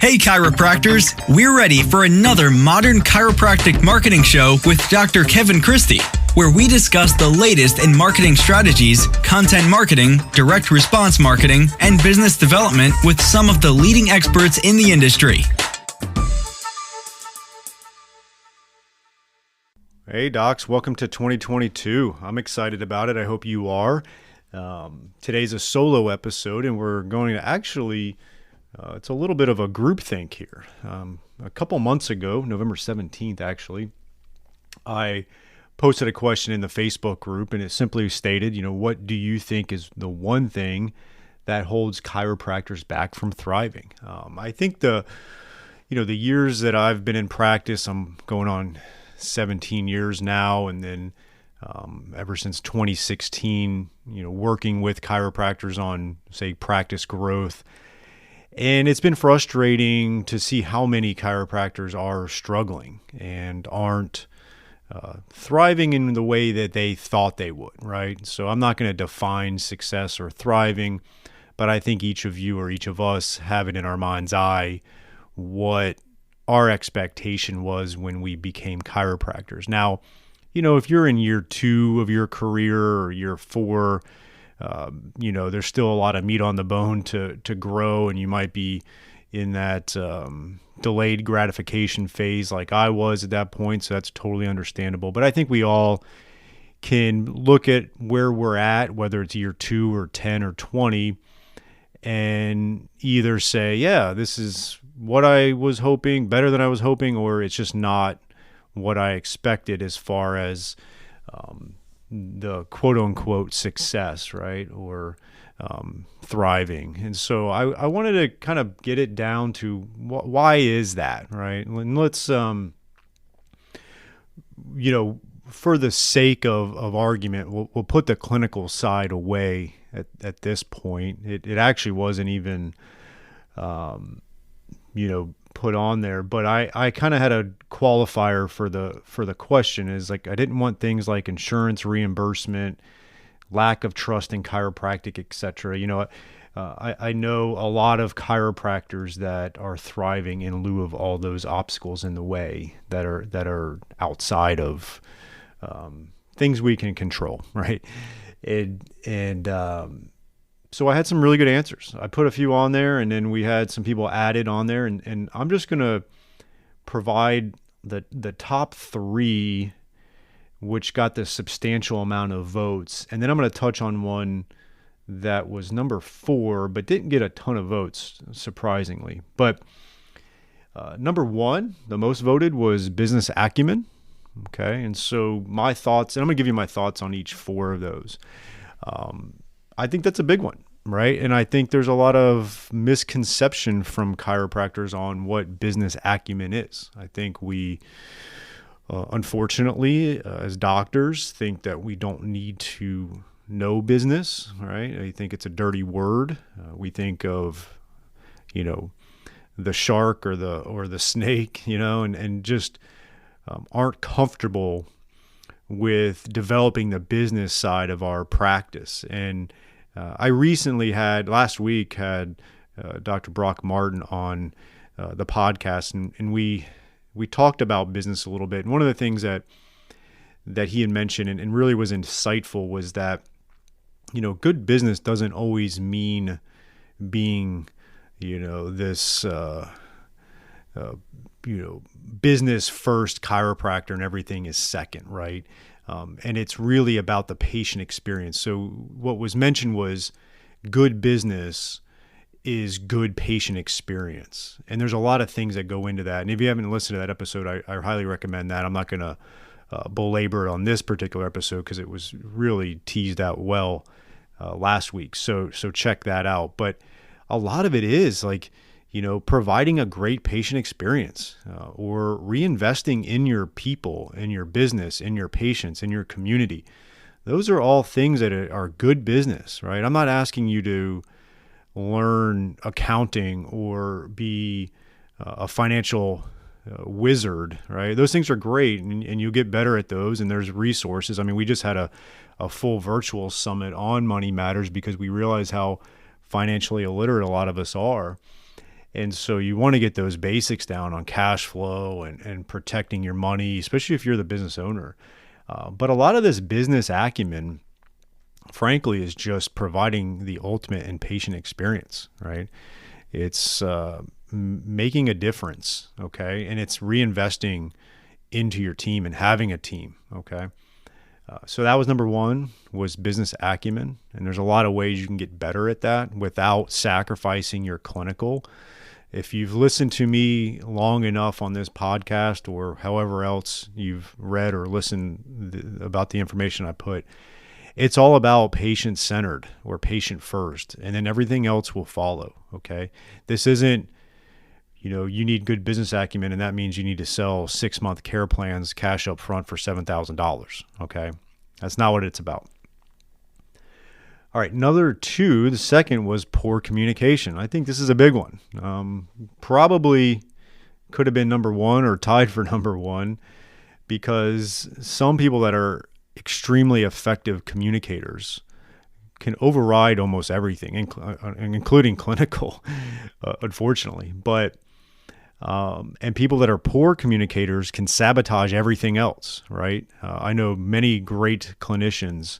Hey chiropractors, we're ready for another modern chiropractic marketing show with Dr. Kevin Christie, where we discuss the latest in marketing strategies, content marketing, direct response marketing, and business development with some of the leading experts in the industry. Hey docs, welcome to 2022. I'm excited about it. I hope you are. Today's a solo episode and we're going to actually, it's a little bit of a group think here. A couple months ago, November 17th actually, I posted a question in the Facebook group and it simply stated, what do you think is the one thing that holds chiropractors back from thriving? I think the years that I've been in practice, I'm going on 17 years now, and then ever since 2016, working with chiropractors on, say, practice growth. And it's been frustrating to see how many chiropractors are struggling and aren't thriving in the way that they thought they would, right? So I'm not going to define success or thriving, but I think each of you or each of us have it in our mind's eye what our expectation was when we became chiropractors. Now, if you're in year 2 of your career or year 4, there's still a lot of meat on the bone to grow, and you might be in that delayed gratification phase like I was at that point, so that's totally understandable. But I think we all can look at where we're at, whether it's year 2 or 10 or 20, and either say, yeah, this is what I was hoping, better than I was hoping, or it's just not what I expected as far as the quote-unquote success, right, or thriving. And so I wanted to kind of get it down to why is that, right? And let's, for the sake of argument, we'll put the clinical side away at this point. It actually wasn't even put on there, but I kind of had a qualifier for the question is like, I didn't want things like insurance, reimbursement, lack of trust in chiropractic, etc. I know a lot of chiropractors that are thriving in lieu of all those obstacles in the way that are outside of things we can control, right? So I had some really good answers. I put a few on there, and then we had some people added on there, and I'm just going to provide the top 3, which got the substantial amount of votes. And then I'm going to touch on one that was number 4, but didn't get a ton of votes, surprisingly. But number 1, the most voted, was business acumen. Okay, and so my thoughts, and I'm going to give you my thoughts on each 4 of those. I think that's a big one, right? And I think there's a lot of misconception from chiropractors on what business acumen is. I think we, unfortunately, as doctors, think that we don't need to know business, right? I think it's a dirty word. We think of, the shark or the snake, and just aren't comfortable with developing the business side of our practice. And I recently last week had Dr. Brock Martin on the podcast, and we talked about business a little bit. And one of the things that he had mentioned and really was insightful was that, good business doesn't always mean being, this, business first chiropractor and everything is second, right? And it's really about the patient experience. So what was mentioned was good business is good patient experience. And there's a lot of things that go into that. And if you haven't listened to that episode, I highly recommend that. I'm not going to belabor it on this particular episode because it was really teased out well last week. So check that out. But a lot of it is like, providing a great patient experience or reinvesting in your people, in your business, in your patients, in your community. Those are all things that are good business, right? I'm not asking you to learn accounting or be a financial wizard, right? Those things are great and you'll get better at those, and there's resources. I mean, we just had a full virtual summit on money matters because we realize how financially illiterate a lot of us are. And so you want to get those basics down on cash flow and protecting your money, especially if you're the business owner. But a lot of this business acumen, frankly, is just providing the ultimate in patient experience, right? It's making a difference, okay? And it's reinvesting into your team and having a team, okay? So that was number one, was business acumen. And there's a lot of ways you can get better at that without sacrificing your clinical. If you've listened to me long enough on this podcast or however else you've read or listened about the information I put, it's all about patient-centered or patient-first, and then everything else will follow, okay? This isn't, you need good business acumen, and that means you need to sell 6-month care plans cash up front for $7,000, okay? That's not what it's about. All right, number two, the second was poor communication. I think this is a big one. Probably could have been number one or tied for number one, because some people that are extremely effective communicators can override almost everything, including clinical, unfortunately. But and people that are poor communicators can sabotage everything else, right? I know many great clinicians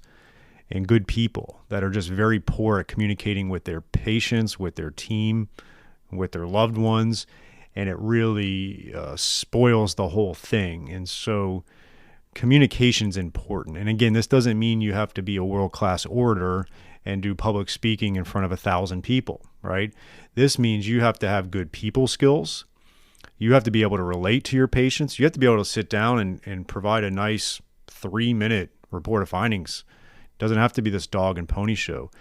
and good people that are just very poor at communicating with their patients, with their team, with their loved ones, and it really spoils the whole thing. And so communication is important. And again, this doesn't mean you have to be a world-class orator and do public speaking in front of 1,000 people, right? This means you have to have good people skills. You have to be able to relate to your patients. You have to be able to sit down and provide a nice 3-minute report of findings. It doesn't have to be this dog and pony show,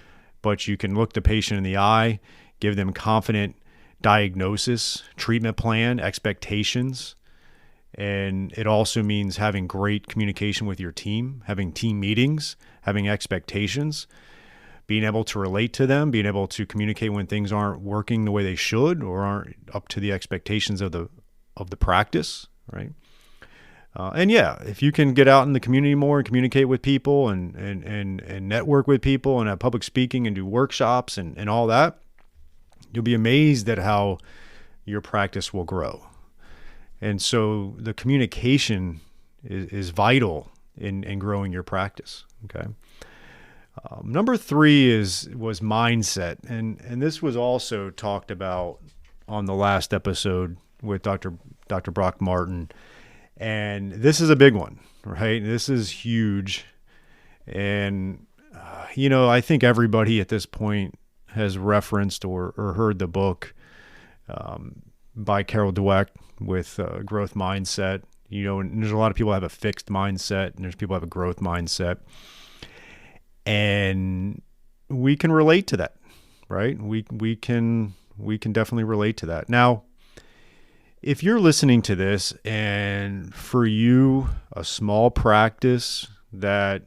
but you can look the patient in the eye, give them confident diagnosis, treatment plan, expectations. And it also means having great communication with your team, having team meetings, having expectations, being able to relate to them, being able to communicate when things aren't working the way they should or aren't up to the expectations of the practice, right? And yeah, if you can get out in the community more and communicate with people and network with people and have public speaking and do workshops and all that, you'll be amazed at how your practice will grow. And so the communication is vital in growing your practice. Okay. Number three was mindset, and this was also talked about on the last episode with Dr. Brock Martin, and this is a big one, right? This is huge, and I think everybody at this point has referenced or heard the book by Carol Dweck with growth mindset, and there's a lot of people that have a fixed mindset and there's people that have a growth mindset, and we can relate to that, right? We can definitely relate to that. Now, if you're listening to this and for you, a small practice that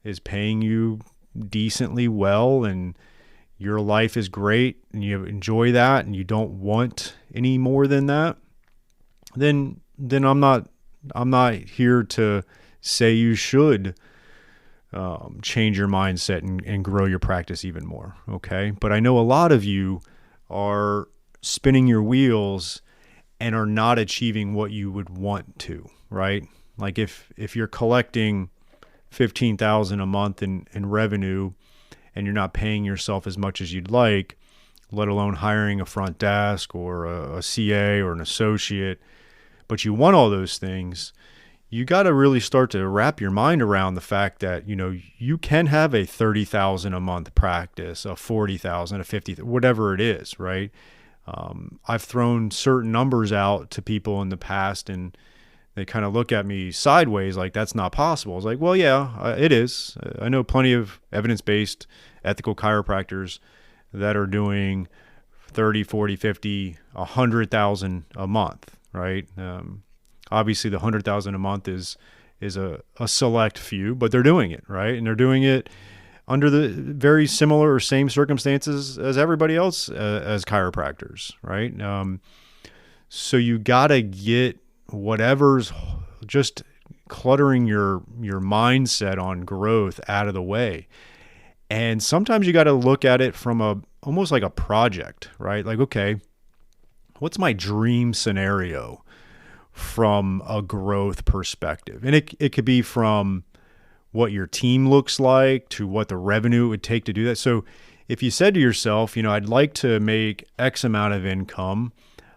is paying you decently well and your life is great and you enjoy that and you don't want any more than that, then I'm not here to say you should change your mindset and grow your practice even more. Okay. But I know a lot of you are spinning your wheels and are not achieving what you would want to, right? Like if you're collecting $15,000 a month in revenue and you're not paying yourself as much as you'd like, let alone hiring a front desk or a CA or an associate, but you want all those things, you got to really start to wrap your mind around the fact that, you can have a $30,000 a month practice, a $40,000, a $50,000, whatever it is, right? I've thrown certain numbers out to people in the past and they kind of look at me sideways like that's not possible. I was like, well, yeah, it is. I know plenty of evidence-based ethical chiropractors that are doing 30, 40, 50, 100,000 a month, right? Obviously the 100,000 a month is a select few, but they're doing it, right? And they're doing it under the very similar or same circumstances as everybody else as chiropractors, right? So you got to get whatever's just cluttering your mindset on growth out of the way. And sometimes you got to look at it from almost like a project, right? Like, okay, what's my dream scenario from a growth perspective? And it could be from what your team looks like to what the revenue it would take to do that. So if you said to yourself, I'd like to make X amount of income,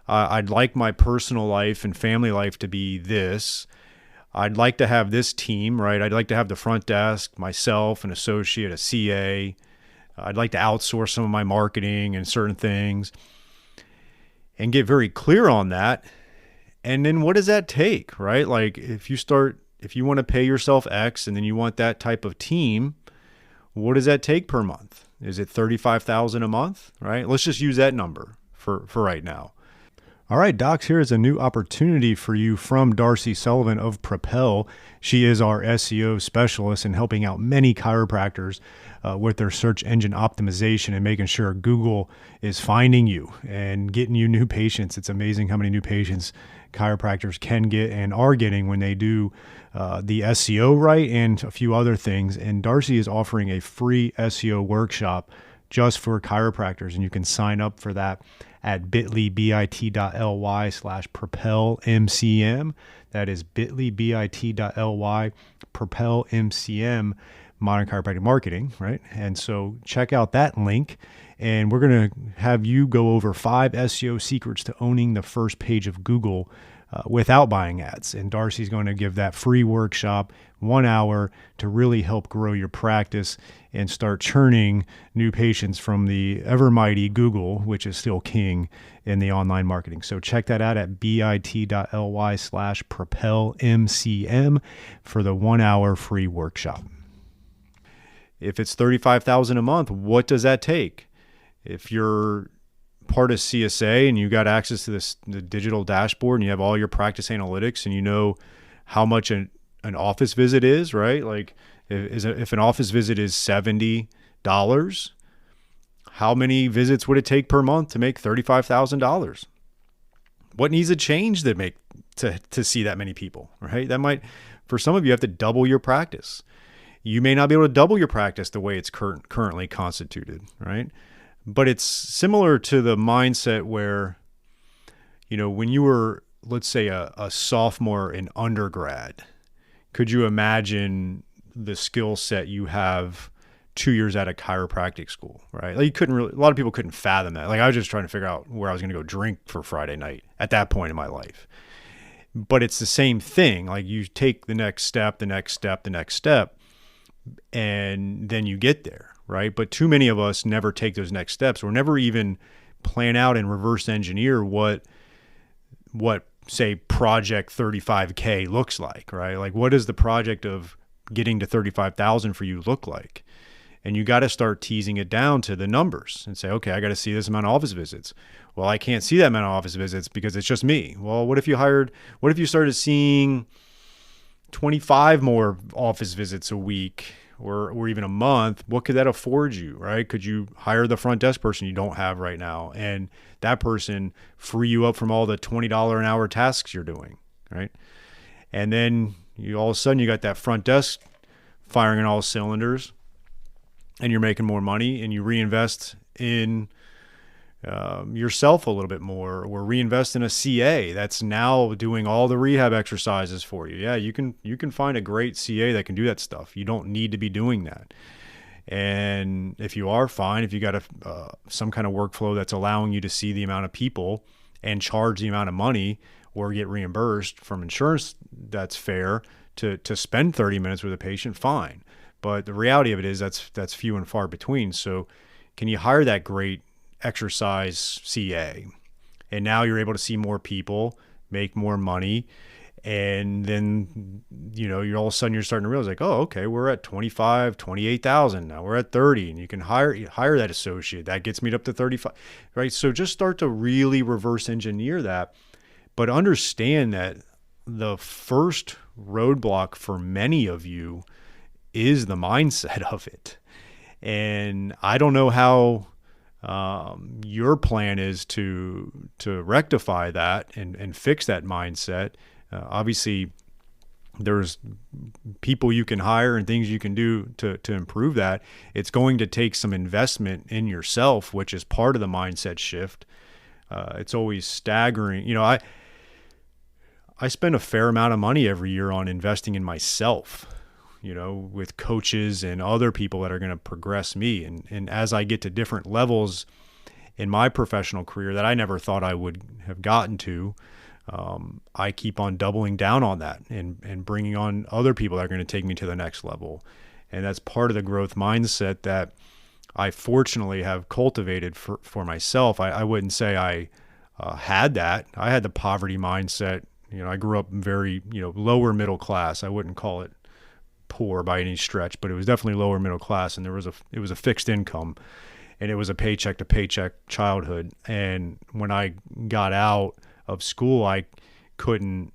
I'd like my personal life and family life to be this. I'd like to have this team, right? I'd like to have the front desk, myself, an associate, a CA. I'd like to outsource some of my marketing and certain things and get very clear on that. And then what does that take, right? Like if you want to pay yourself X and then you want that type of team, what does that take per month? Is it $35,000 a month, right? Let's just use that number for right now. All right, docs, here is a new opportunity for you from Darcy Sullivan of Propel. She is our SEO specialist in helping out many chiropractors with their search engine optimization and making sure Google is finding you and getting you new patients. It's amazing how many new patients chiropractors can get and are getting when they do the SEO right and a few other things. And Darcy is offering a free SEO workshop just for chiropractors, and you can sign up for that at bit.ly/propelmcm. That is bit.ly/propelmcm, Modern Chiropractic Marketing, right? And so check out that link, and we're going to have you go over 5 SEO secrets to owning the first page of Google without buying ads. And Darcy's going to give that free workshop, 1 hour, to really help grow your practice and start churning new patients from the ever mighty Google, which is still king in the online marketing. So check that out at bit.ly/propelmcm for the 1 hour free workshop. If it's $35,000 a month, what does that take? If you're part of CSA and you got access to the digital dashboard and you have all your practice analytics and you know how much an office visit is, right? Like if an office visit is $70, how many visits would it take per month to make $35,000? What needs to change to see that many people, right? That might, for some of you, have to double your practice. You may not be able to double your practice the way it's currently constituted, right? But it's similar to the mindset where, when you were, let's say, a sophomore in undergrad, could you imagine the skill set you have 2 years out of chiropractic school, right? Like a lot of people couldn't fathom that. Like I was just trying to figure out where I was going to go drink for Friday night at that point in my life. But it's the same thing. Like you take the next step, and then you get there. Right? But too many of us never take those next steps or never even plan out and reverse engineer what say project 35K looks like, right? Like what does the project of getting to 35,000 for you look like? And you got to start teasing it down to the numbers and say, okay, I got to see this amount of office visits. Well, I can't see that amount of office visits because it's just me. Well, what if you started seeing 25 more office visits a week or even a month? What could that afford you, right? Could you hire the front desk person you don't have right now and that person free you up from all the $20 an hour tasks you're doing, right? And then all of a sudden you got that front desk firing on all cylinders and you're making more money and you reinvest in yourself a little bit more, or reinvest in a CA that's now doing all the rehab exercises for you. Yeah, you can find a great CA that can do that stuff. You don't need to be doing that. And if you are, fine. If you got some kind of workflow that's allowing you to see the amount of people and charge the amount of money or get reimbursed from insurance that's fair to spend 30 minutes with a patient, fine. But the reality of it is that's few and far between. So can you hire that great exercise CA? And now you're able to see more people, make more money. And then, you're all of a sudden you're starting to realize like, oh, okay, we're at 25, 28,000. Now we're at 30 and you can hire that associate. That gets me up to 35, right? So just start to really reverse engineer that, but understand that the first roadblock for many of you is the mindset of it. And I don't know how your plan is to rectify that and fix that mindset. Obviously, there's people you can hire and things you can do to improve that. It's going to take some investment in yourself, which is part of the mindset shift. It's always staggering. I spend a fair amount of money every year on investing in myself, with coaches and other people that are going to progress me. And as I get to different levels in my professional career that I never thought I would have gotten to, I keep on doubling down on that and bringing on other people that are going to take me to the next level. And that's part of the growth mindset that I fortunately have cultivated for myself. I wouldn't say I had that. I had the poverty mindset. I grew up very, lower middle class. I wouldn't call it poor by any stretch, but it was definitely lower middle class. And it was a fixed income, and it was a paycheck to paycheck childhood. And when I got out of school, I couldn't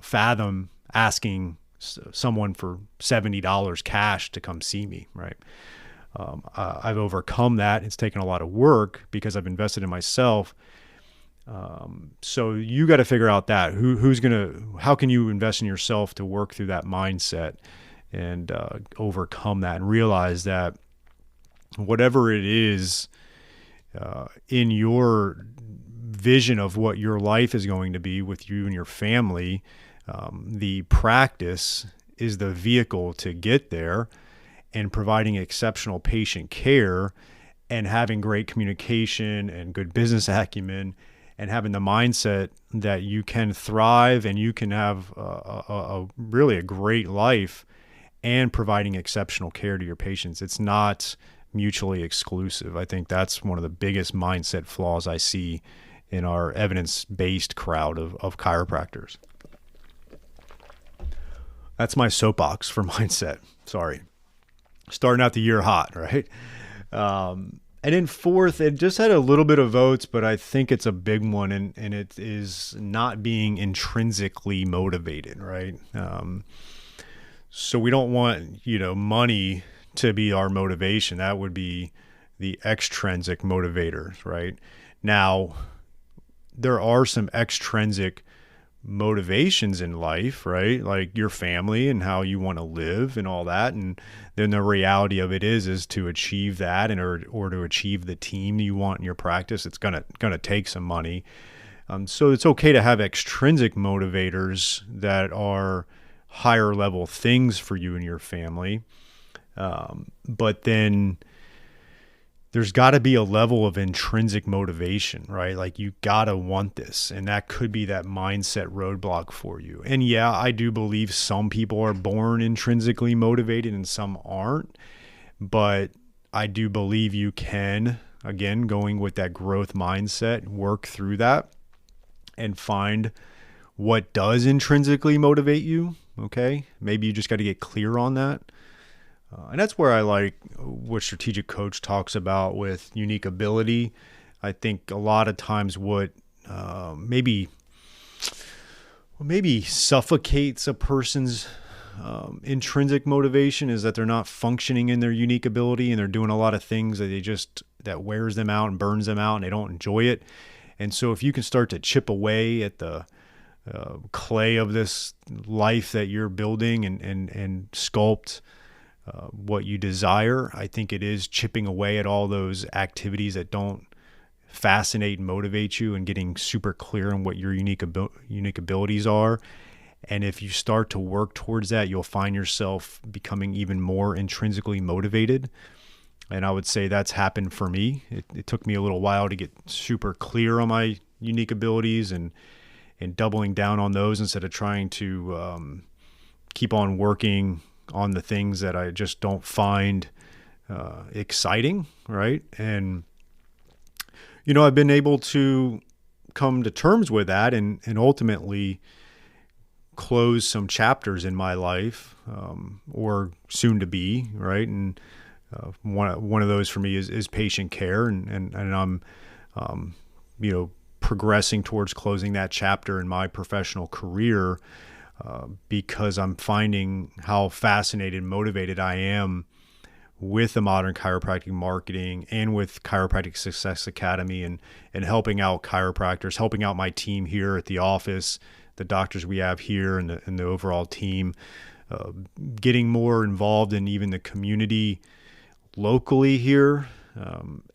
fathom asking someone for $70 cash to come see me. Right. I've overcome that. It's taken a lot of work because I've invested in myself. So you got to figure out that how can you invest in yourself to work through that mindset and overcome that and realize that whatever it is in your vision of what your life is going to be with you and your family, the practice is the vehicle to get there, and providing exceptional patient care and having great communication and good business acumen and having the mindset that you can thrive and you can have really a great life and providing exceptional care to your patients. It's not mutually exclusive. I think that's one of the biggest mindset flaws I see in our evidence-based crowd of chiropractors. That's my soapbox for mindset. Sorry. Starting out the year hot, right? And then fourth, it just had a little bit of votes, but I think it's a big one, and it is not being intrinsically motivated, right? So we don't want, money to be our motivation. That would be the extrinsic motivators, right? Now, there are some extrinsic motivations in life, right? Like your family and how you want to live and all that. And then the reality of it is to achieve that or to achieve the team you want in your practice, it's gonna take some money. So it's okay to have extrinsic motivators that are higher level things for you and your family. But then there's got to be a level of intrinsic motivation, right? Like you got to want this, and that could be that mindset roadblock for you. And yeah, I do believe some people are born intrinsically motivated and some aren't, but I do believe you can, again, going with that growth mindset, work through that and find what does intrinsically motivate you. Okay. Maybe you just got to get clear on that. And that's where I like what Strategic Coach talks about with unique ability. I think a lot of times what maybe suffocates a person's intrinsic motivation is that they're not functioning in their unique ability, and they're doing a lot of things that wears them out and burns them out, and they don't enjoy it. And so if you can start to chip away at the clay of this life that you're building and sculpt what you desire, I think it is chipping away at all those activities that don't fascinate and motivate you, and getting super clear on what your unique abilities are. And if you start to work towards that, you'll find yourself becoming even more intrinsically motivated. And I would say that's happened for me. It took me a little while to get super clear on my unique abilities and doubling down on those instead of trying to keep on working on the things that I just don't find exciting, right? And, I've been able to come to terms with that and ultimately close some chapters in my life, or soon to be, right? And one of those for me is patient care, and I'm progressing towards closing that chapter in my professional career, because I'm finding how fascinated and motivated I am with the modern chiropractic marketing and with Chiropractic Success Academy and helping out chiropractors, helping out my team here at the office, the doctors we have here and the overall team, getting more involved in even the community locally here,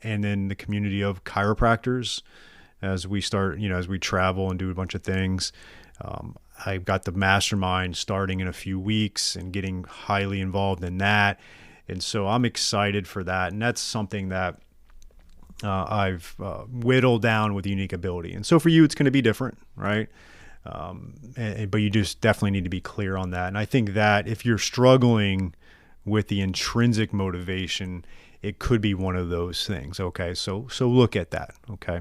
and then the community of chiropractors, as we start, as we travel and do a bunch of things. I've got the mastermind starting in a few weeks and getting highly involved in that. And so I'm excited for that. And that's something that I've whittled down with unique ability. And so for you, it's going to be different, right? But you just definitely need to be clear on that. And I think that if you're struggling with the intrinsic motivation, it could be one of those things. Okay. So look at that. Okay.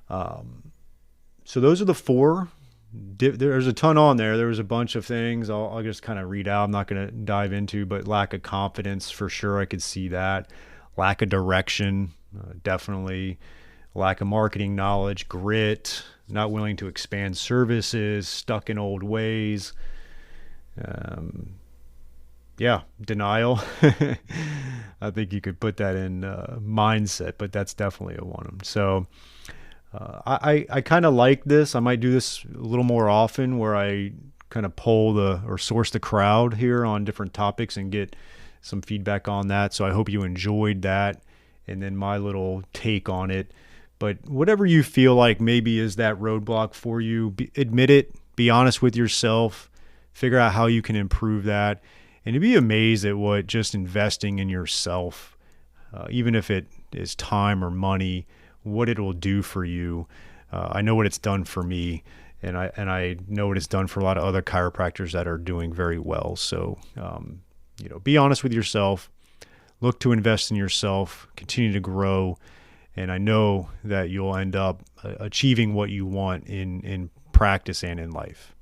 So those are the four. There's a ton on there. There was a bunch of things I'll just kind of read out. I'm not going to dive into, but lack of confidence for sure. I could see that. Lack of direction, definitely. Lack of marketing knowledge, grit, not willing to expand services, stuck in old ways. Denial. I think you could put that in mindset, but that's definitely a one of them. So I kind of like this. I might do this a little more often where I kind of poll or source the crowd here on different topics and get some feedback on that. So I hope you enjoyed that and then my little take on it. But whatever you feel like maybe is that roadblock for you, admit it, be honest with yourself, figure out how you can improve that. And you'd be amazed at what just investing in yourself, even if it is time or money, what it will do for you. I know what it's done for me, and I know what it's done for a lot of other chiropractors that are doing very well. So, be honest with yourself, look to invest in yourself, continue to grow, and I know that you'll end up achieving what you want in practice and in life.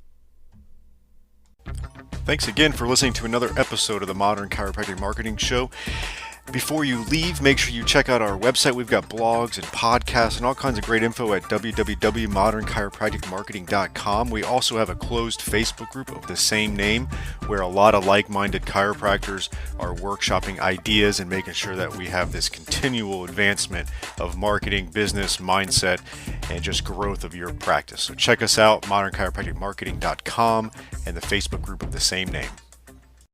Thanks again for listening to another episode of the Modern Chiropractic Marketing Show. Before you leave, make sure you check out our website. We've got blogs and podcasts and all kinds of great info at www.modernchiropracticmarketing.com. We also have a closed Facebook group of the same name where a lot of like-minded chiropractors are workshopping ideas and making sure that we have this continual advancement of marketing, business, mindset, and just growth of your practice. So check us out, modernchiropracticmarketing.com, and the Facebook group of the same name.